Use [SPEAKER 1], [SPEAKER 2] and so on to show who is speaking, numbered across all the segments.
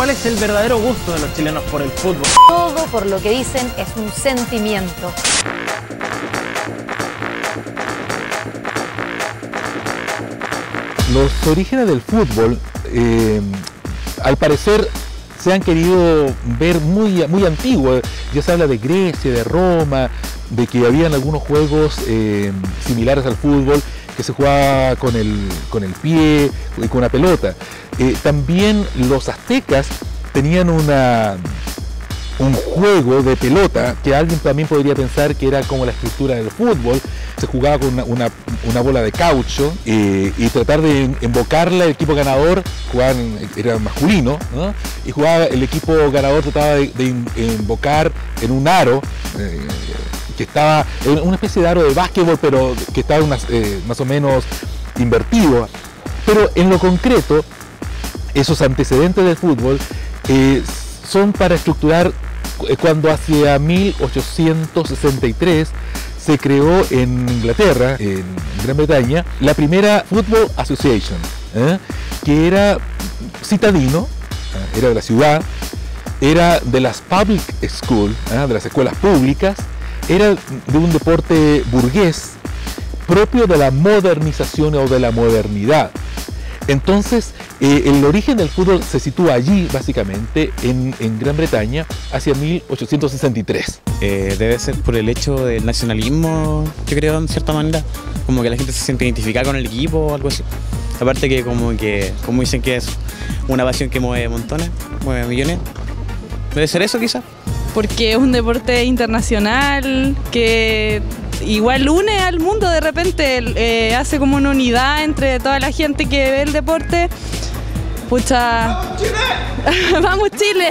[SPEAKER 1] cuál es el verdadero gusto de los chilenos por el fútbol.
[SPEAKER 2] Todo, por lo que dicen, es un sentimiento.
[SPEAKER 3] Los orígenes del fútbol, al parecer, se han querido ver muy antiguos. Ya se habla de Grecia, de Roma, de que habían algunos juegos similares al fútbol que se jugaba con el pie y con una pelota. También los aztecas tenían un juego de pelota que alguien también podría pensar que era como la estructura del fútbol. Se jugaba con una bola de caucho y tratar de invocarla. El equipo ganador era masculino, ¿no? Y jugaba el equipo ganador, trataba de invocar en un aro que estaba en una especie de aro de básquetbol, pero que estaba más o menos invertido. Pero en lo concreto, esos antecedentes del fútbol son para estructurar cuando hacia 1863 se creó en Inglaterra, en Gran Bretaña, la primera Football Association, que era citadino, era de la ciudad, era de las public schools, de las escuelas públicas, era de un deporte burgués propio de la modernización o de la modernidad. Entonces, el origen del fútbol se sitúa allí, básicamente, en Gran Bretaña, hacia 1863.
[SPEAKER 4] Debe ser por el hecho del nacionalismo, yo creo, en cierta manera. Como que la gente se siente identificada con el equipo o algo así. Aparte que como dicen que es una pasión que mueve montones, mueve millones. Debe ser eso, quizás.
[SPEAKER 5] Porque es un deporte internacional que igual une al mundo de repente, hace como una unidad entre toda la gente que ve el deporte. Pucha, ¡vamos Chile! ¡Vamos Chile!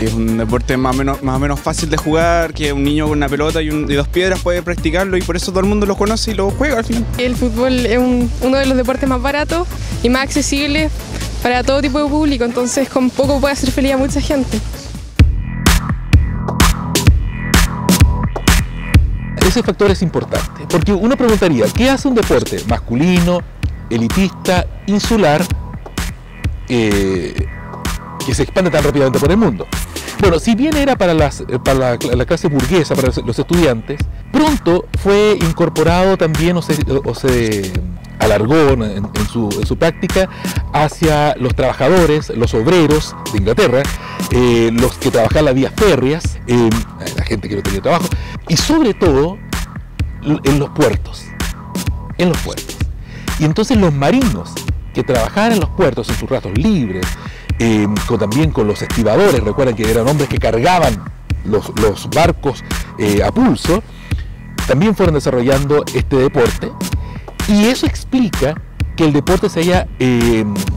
[SPEAKER 6] Es un deporte más o menos fácil de jugar, que un niño con una pelota y dos piedras puede practicarlo, y por eso todo el mundo lo conoce y lo juega al final.
[SPEAKER 7] El fútbol es uno de los deportes más baratos y más accesibles para todo tipo de público, entonces con poco puede hacer feliz a mucha gente.
[SPEAKER 3] Ese factor es importante, porque uno preguntaría, ¿qué hace un deporte masculino, elitista, insular, que se expande tan rápidamente por el mundo? Bueno, si bien era para la clase burguesa, para los estudiantes, pronto fue incorporado también o se alargó en su práctica hacia los trabajadores, los obreros de Inglaterra, los que trabajaban las vías férreas, la gente que no tenía trabajo, y sobre todo en los puertos. Y entonces los marinos que trabajaban en los puertos en sus ratos libres, también con los estibadores, recuerdan que eran hombres que cargaban los barcos a pulso, también fueron desarrollando este deporte, y eso explica que el deporte se haya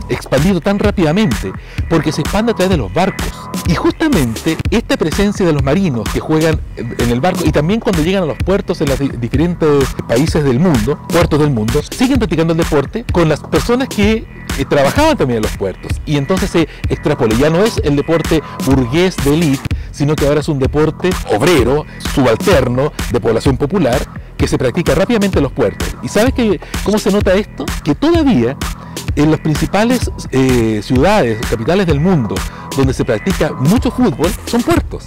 [SPEAKER 3] expandido tan rápidamente, porque se expande a través de los barcos. Y justamente esta presencia de los marinos que juegan en el barco, y también cuando llegan a los puertos en los diferentes países del mundo, puertos del mundo, siguen practicando el deporte con las personas que trabajaban también en los puertos. Y entonces se extrapola, ya no es el deporte burgués de élite, sino que ahora es un deporte obrero, subalterno, de población popular, que se practica rápidamente en los puertos. ¿Y sabes cómo se nota esto? Que todavía en las principales ciudades, capitales del mundo, donde se practica mucho fútbol, son puertos.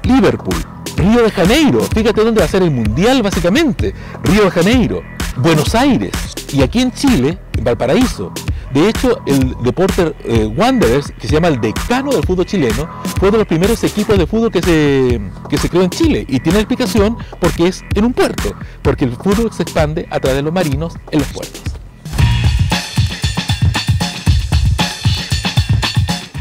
[SPEAKER 3] Liverpool, Río de Janeiro, fíjate dónde va a ser el mundial básicamente, Río de Janeiro, Buenos Aires, y aquí en Chile, en Valparaíso. De hecho, el Deportes Wanderers, que se llama el decano del fútbol chileno, fue uno de los primeros equipos de fútbol que se creó en Chile, y tiene explicación porque es en un puerto, porque el fútbol se expande a través de los marinos en los puertos.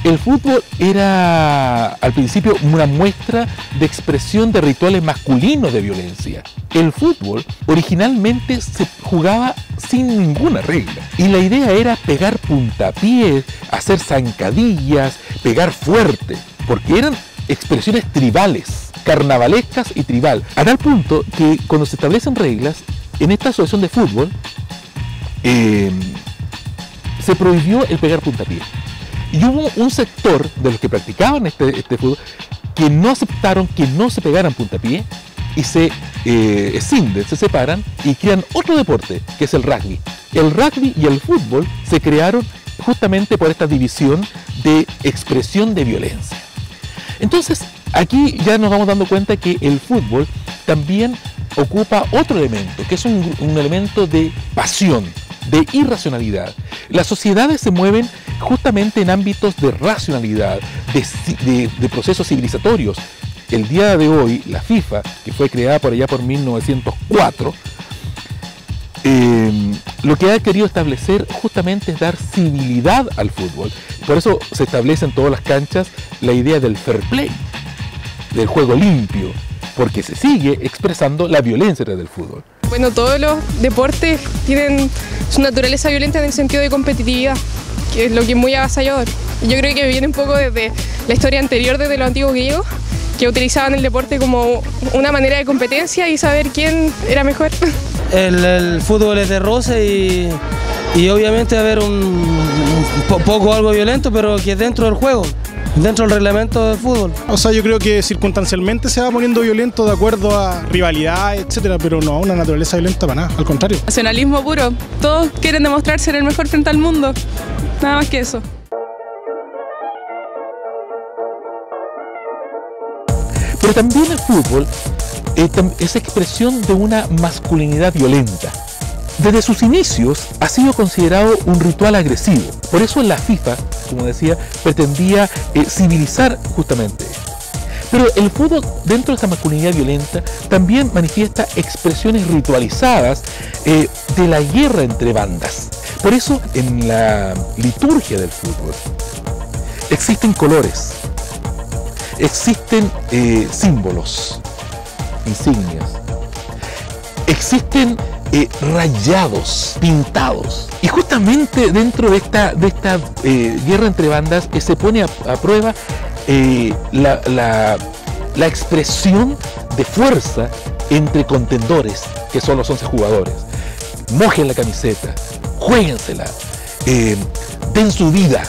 [SPEAKER 3] El fútbol era al principio una muestra de expresión de rituales masculinos de violencia. El fútbol originalmente se jugaba sin ninguna regla, y la idea era pegar puntapiés, hacer zancadillas, pegar fuerte, porque eran expresiones tribales, carnavalescas y tribal, a tal punto que cuando se establecen reglas en esta asociación de fútbol se prohibió el pegar puntapiés. Y hubo un sector de los que practicaban este fútbol que no aceptaron que no se pegaran puntapié, y se escinden, se separan y crean otro deporte, que es el rugby. El rugby y el fútbol se crearon justamente por esta división de expresión de violencia. Entonces, aquí ya nos vamos dando cuenta que el fútbol también ocupa otro elemento, que es un elemento de pasión, de irracionalidad. Las sociedades se mueven justamente en ámbitos de racionalidad, de procesos civilizatorios. El día de hoy, la FIFA, que fue creada por allá por 1904, lo que ha querido establecer justamente es dar civilidad al fútbol. Por eso se establece en todas las canchas la idea del fair play, del juego limpio, porque se sigue expresando la violencia del fútbol.
[SPEAKER 7] Bueno, todos los deportes tienen su naturaleza violenta en el sentido de competitividad, que es lo que es muy avasallador. Yo creo que viene un poco desde la historia anterior, desde los antiguos griegos, que utilizaban el deporte como una manera de competencia y saber quién era mejor.
[SPEAKER 8] El fútbol es de roce y obviamente va a haber poco algo violento, pero que es dentro del juego, dentro del reglamento del fútbol.
[SPEAKER 9] O sea, yo creo que circunstancialmente se va poniendo violento de acuerdo a rivalidad, etcétera, pero no a una naturaleza violenta para nada, al contrario.
[SPEAKER 5] Nacionalismo puro. Todos quieren demostrar ser el mejor frente al mundo. Nada más que eso.
[SPEAKER 3] Pero también el fútbol es expresión de una masculinidad violenta. Desde sus inicios ha sido considerado un ritual agresivo. Por eso la FIFA, como decía, pretendía civilizar justamente esto. Pero el fútbol, dentro de esta masculinidad violenta, también manifiesta expresiones ritualizadas de la guerra entre bandas. Por eso en la liturgia del fútbol existen colores, existen símbolos, insignias, existen rayados, pintados. Y justamente dentro de esta guerra entre bandas se pone a prueba la expresión de fuerza entre contendores, que son los 11 jugadores. Mojen la camiseta, juéguensela, den su vida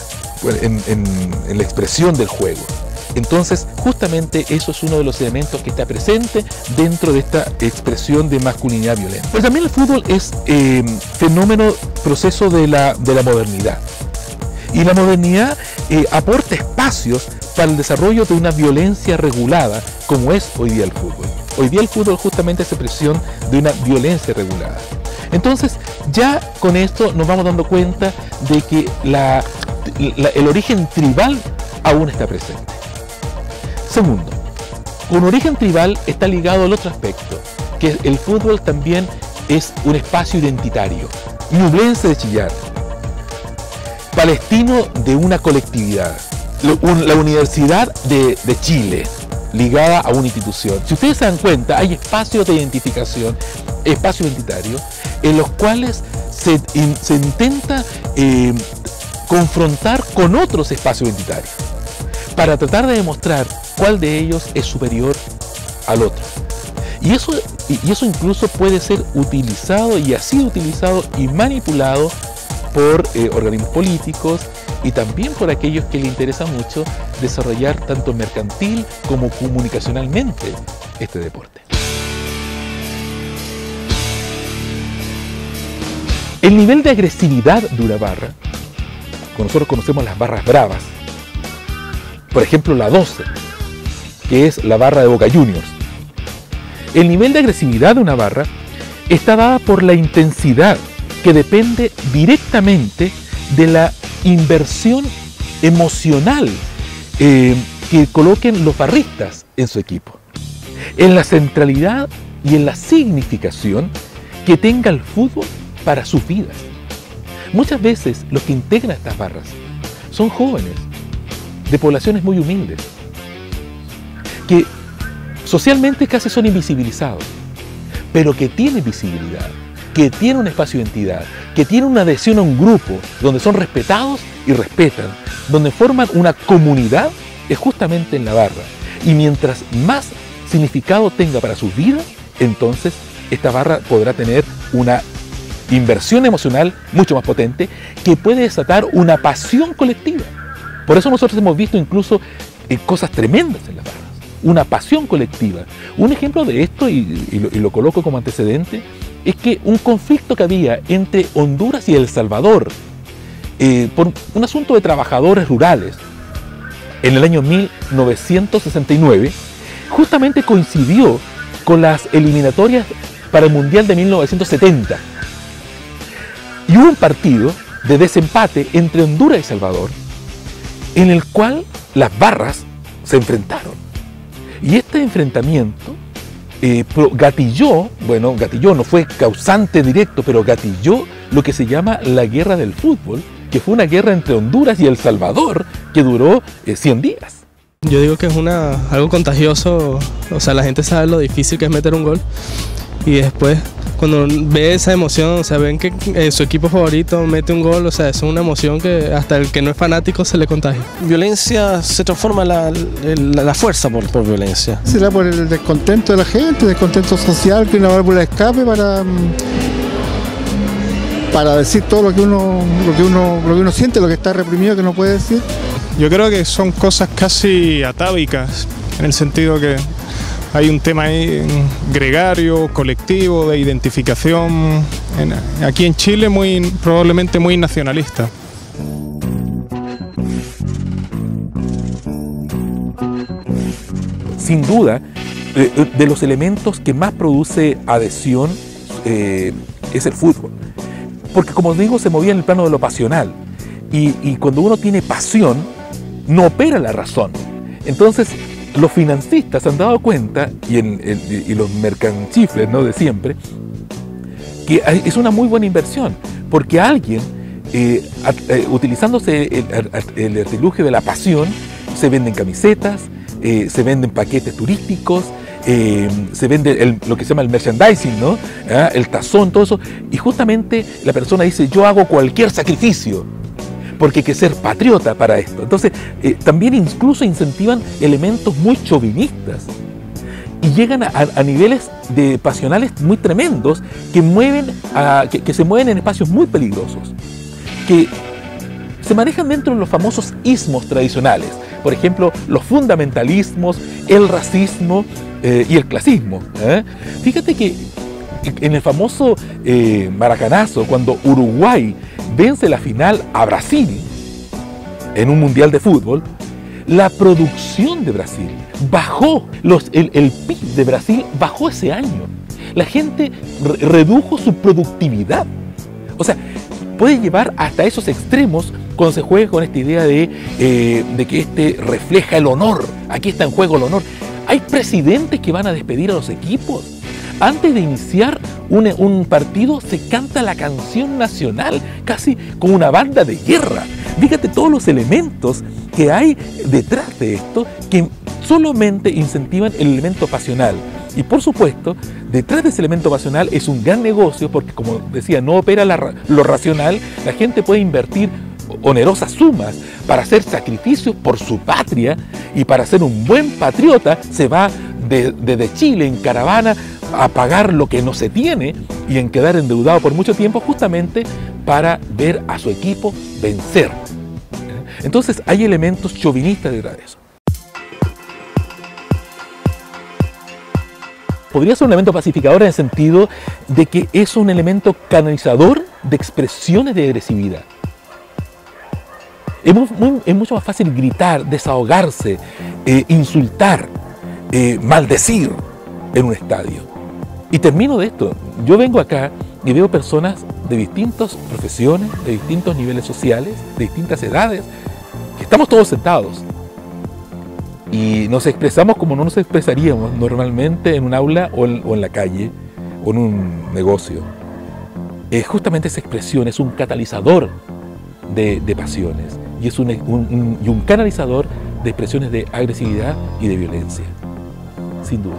[SPEAKER 3] en la expresión del juego. Entonces, justamente eso es uno de los elementos que está presente dentro de esta expresión de masculinidad violenta. Pero también el fútbol es fenómeno, proceso de la modernidad. Y la modernidad aporta espacios para el desarrollo de una violencia regulada, como es hoy día el fútbol. Hoy día el fútbol justamente es expresión de una violencia regulada. Entonces, ya con esto nos vamos dando cuenta de que el origen tribal aún está presente. Segundo, con origen tribal está ligado al otro aspecto, que el fútbol también es un espacio identitario. Ñublense de Chillán, palestino de una colectividad, la Universidad de Chile, ligada a una institución. Si ustedes se dan cuenta, hay espacios de identificación, espacios identitarios, en los cuales se intenta confrontar con otros espacios identitarios, para tratar de demostrar cuál de ellos es superior al otro. Y eso incluso puede ser utilizado y ha sido utilizado y manipulado por organismos políticos y también por aquellos que le interesa mucho desarrollar tanto mercantil como comunicacionalmente este deporte. El nivel de agresividad de una barra, nosotros conocemos las barras bravas, por ejemplo la 12, que es la barra de Boca Juniors. El nivel de agresividad de una barra está dada por la intensidad, que depende directamente de la inversión emocional que coloquen los barristas en su equipo, en la centralidad y en la significación que tenga el fútbol para sus vidas. Muchas veces los que integran estas barras son jóvenes de poblaciones muy humildes, que socialmente casi son invisibilizados, pero que tienen visibilidad, que tienen un espacio de identidad, que tienen una adhesión a un grupo donde son respetados y respetan, donde forman una comunidad, es justamente en la barra. Y mientras más significado tenga para sus vidas, entonces esta barra podrá tener una inversión emocional mucho más potente, que puede desatar una pasión colectiva. Por eso nosotros hemos visto incluso cosas tremendas en las barras, una pasión colectiva. Un ejemplo de esto, y lo coloco como antecedente, es que un conflicto que había entre Honduras y El Salvador por un asunto de trabajadores rurales en el año 1969, justamente coincidió con las eliminatorias para el Mundial de 1970. Y hubo un partido de desempate entre Honduras y Salvador, en el cual las barras se enfrentaron. Y este enfrentamiento gatilló, no fue causante directo, pero gatilló lo que se llama la guerra del fútbol, que fue una guerra entre Honduras y El Salvador que duró 100 días.
[SPEAKER 10] Yo digo que es algo contagioso, o sea, la gente sabe lo difícil que es meter un gol y después cuando ve esa emoción, o sea, ven que su equipo favorito mete un gol, o sea, es una emoción que hasta el que no es fanático se le contagia.
[SPEAKER 8] Violencia se transforma la fuerza por violencia.
[SPEAKER 11] Será por el descontento de la gente, descontento social, que una válvula de escape para decir todo lo que uno siente, lo que está reprimido, que no puede decir.
[SPEAKER 9] Yo creo que son cosas casi atávicas, en el sentido que hay un tema ahí gregario, colectivo, de identificación, aquí en Chile probablemente muy nacionalista.
[SPEAKER 3] Sin duda, de los elementos que más produce adhesión es el fútbol. Porque como digo, se movía en el plano de lo pasional. Y cuando uno tiene pasión, no opera la razón. Entonces, los financistas han dado cuenta, y los mercanchifles, ¿no?, de siempre, que es una muy buena inversión, porque alguien, utilizándose el artilugio de la pasión, se venden camisetas, se venden paquetes turísticos, se vende lo que se llama el merchandising, ¿no? El tazón, todo eso, y justamente la persona dice, yo hago cualquier sacrificio, porque hay que ser patriota para esto. Entonces, también incluso incentivan elementos muy chauvinistas y llegan a niveles pasionales muy tremendos que se mueven en espacios muy peligrosos, que se manejan dentro de los famosos ismos tradicionales. Por ejemplo, los fundamentalismos, el racismo y el clasismo. Fíjate que en el famoso Maracanazo, cuando Uruguay vence la final a Brasil en un mundial de fútbol, la producción de Brasil bajó, el PIB de Brasil bajó ese año. La gente redujo su productividad. O sea, puede llevar hasta esos extremos cuando se juega con esta idea de que refleja el honor. Aquí está en juego el honor. Hay presidentes que van a despedir a los equipos. Antes de iniciar un partido se canta la canción nacional, casi como una banda de guerra. Fíjate todos los elementos que hay detrás de esto que solamente incentivan el elemento pasional. Y por supuesto, detrás de ese elemento pasional es un gran negocio porque, como decía, no opera lo racional. La gente puede invertir onerosas sumas para hacer sacrificios por su patria, y para ser un buen patriota se va desde Chile en caravana a pagar lo que no se tiene y en quedar endeudado por mucho tiempo, justamente para ver a su equipo vencer. Entonces hay elementos chauvinistas detrás de eso. Podría ser un elemento pacificador en el sentido de que es un elemento canalizador de expresiones de agresividad. Es mucho más fácil gritar, desahogarse, insultar, maldecir en un estadio. Y termino de esto. Yo vengo acá y veo personas de distintas profesiones, de distintos niveles sociales, de distintas edades, que estamos todos sentados y nos expresamos como no nos expresaríamos normalmente en un aula o en la calle o en un negocio. Justamente esa expresión es un catalizador de pasiones y es un canalizador de expresiones de agresividad y de violencia, sin duda.